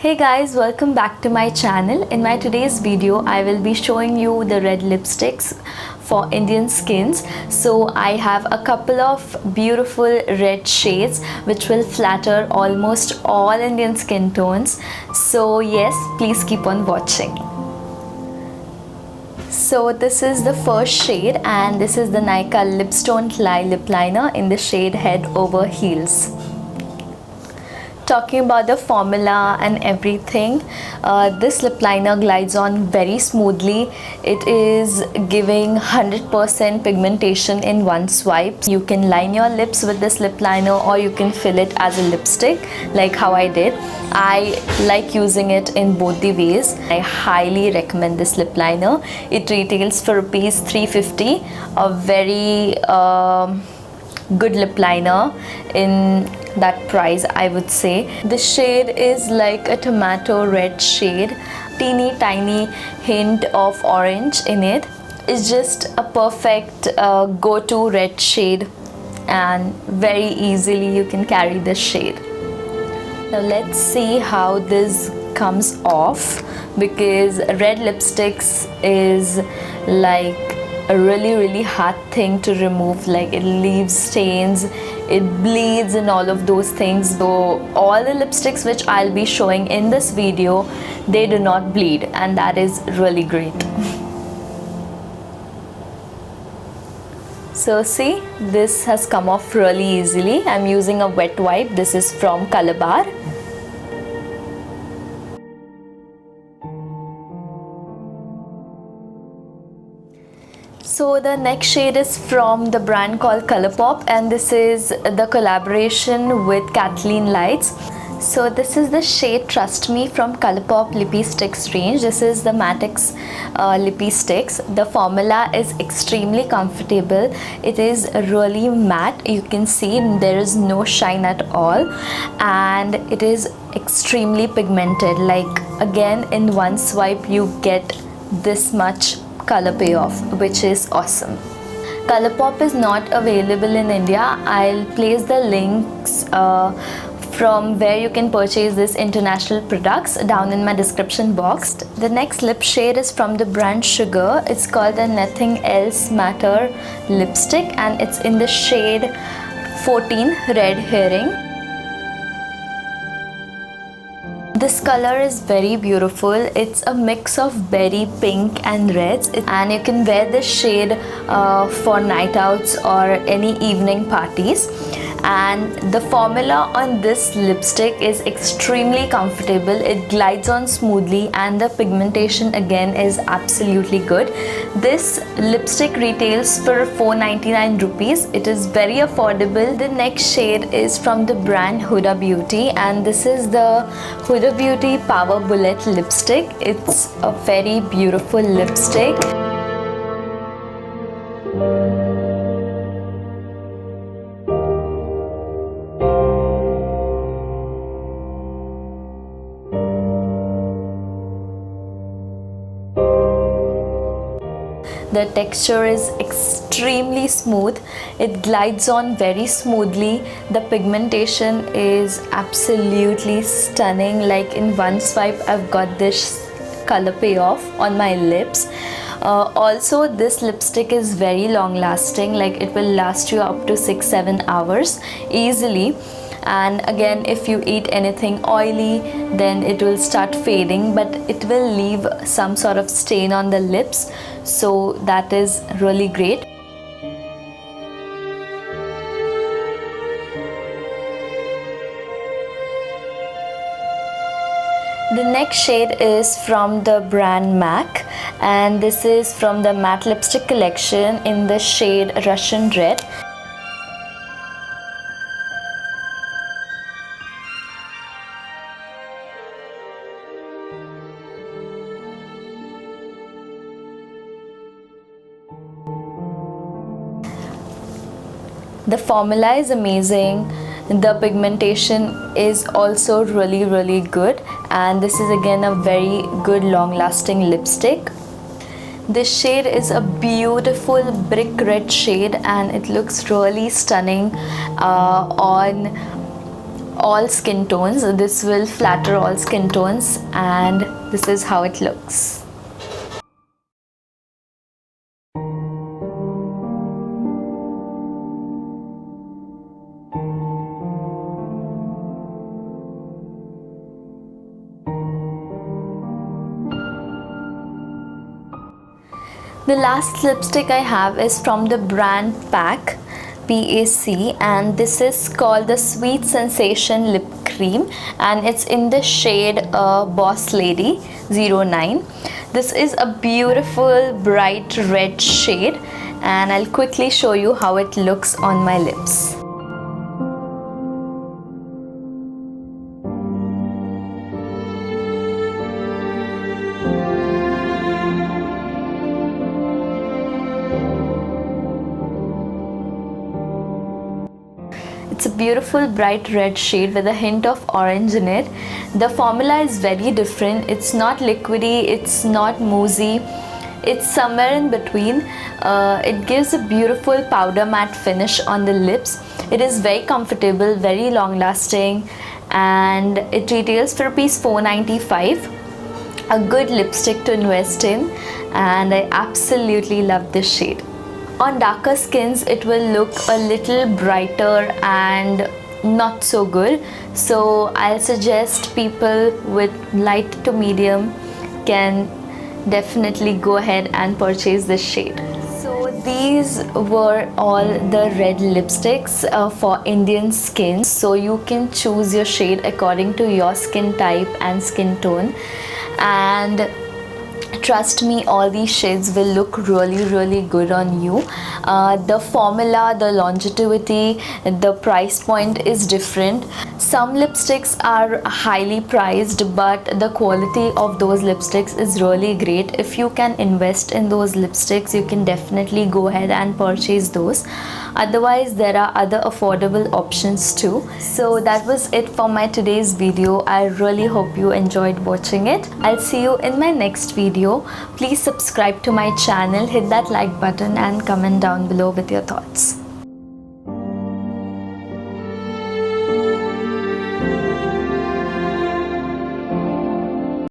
Hey guys, welcome back to my channel. In my today's video, I will be showing you the red lipsticks for Indian skins. So I have a couple of beautiful red shades which will flatter almost all Indian skin tones. So yes, please keep on watching. So this is the first shade and this is the Nykaa Lipstone Fly Lip Liner in the shade Head Over Heels. Talking about the formula and everything, this lip liner glides on very smoothly. It is giving 100% pigmentation in one swipe. You can line your lips with this lip liner or you can fill it as a lipstick like how I did. I like using it in both the ways. I highly recommend this lip liner. It retails for rupees 350, a very good lip liner in that price, I would say. The shade is like a tomato red shade, teeny tiny hint of orange in it. It's just a perfect go-to red shade and very easily you can carry this shade. Now let's see how this comes off, because red lipsticks is like a really hard thing to remove. Like it leaves stains, it bleeds and all of those things. Though all the lipsticks which I'll be showing in this video, they do not bleed, and that is really great. So see, this has come off really easily. I'm using a wet wipe. This is from Calabar. So the next shade is from the brand called Colourpop, and this is the collaboration with Kathleen Lights. So this is the shade Trust Me from Colourpop Lippy Sticks range. This is the Matix Lippy Sticks. The formula is extremely comfortable. It is really matte. You can see there is no shine at all, and it is extremely pigmented. Like again, in one swipe you get this much color payoff, which is awesome. Colourpop is not available in India. I'll place the links from where you can purchase this international products down in my description box. The next lip shade is from the brand Sugar. It's called the Nothing Else Matter lipstick, and it's in the shade 14 Red Herring. This color is very beautiful. It's a mix of berry pink and reds, and you can wear this shade for night outs or any evening parties. And the formula on this lipstick is extremely comfortable. It glides on smoothly, and the pigmentation again is absolutely good. This lipstick retails for 499 rupees. It is very affordable. The next shade is from the brand Huda Beauty, and this is the Huda Beauty Power Bullet lipstick. It's a very beautiful lipstick. The texture is extremely smooth. It glides on very smoothly. The pigmentation is absolutely stunning. Like in one swipe, I've got this color payoff on my lips. Also, this lipstick is very long lasting. Like it will last you up to 6-7 hours easily. And again, if you eat anything oily, then it will start fading, but it will leave some sort of stain on the lips, so that is really great. The next shade is from the brand MAC, and this is from the matte lipstick collection in the shade Russian Red. The formula is amazing. The pigmentation is also really good, and this is again a very good long lasting lipstick. This shade is a beautiful brick red shade, and it looks really stunning on all skin tones. This will flatter all skin tones, and this is how it looks. The last lipstick I have is from the brand PAC, PAC, and this is called the Sweet Sensation Lip Cream, and it's in the shade Boss Lady 09. This is a beautiful bright red shade, and I'll quickly show you how it looks on my lips. It's a beautiful bright red shade with a hint of orange in it. The formula is very different. It's not liquidy, it's not moussey, it's somewhere in between. It gives a beautiful powder matte finish on the lips. It is very comfortable, very long lasting, and it retails for ₹495. A good lipstick to invest in, and I absolutely love this shade. On darker skins, it will look a little brighter and not so good. So I'll suggest people with light to medium can definitely go ahead and purchase this shade. So these were all the red lipsticks for Indian skin. So you can choose your shade according to your skin type and skin tone. And trust me, all these shades will look really good on you. The formula, the longevity, the price point is different. Some lipsticks are highly priced, but the quality of those lipsticks is really great. If you can invest in those lipsticks, you can definitely go ahead and purchase those. Otherwise, there are other affordable options too. So that was it for my today's video. I really hope you enjoyed watching it. I'll see you in my next video. Please subscribe to my channel, hit that like button and comment down below with your thoughts.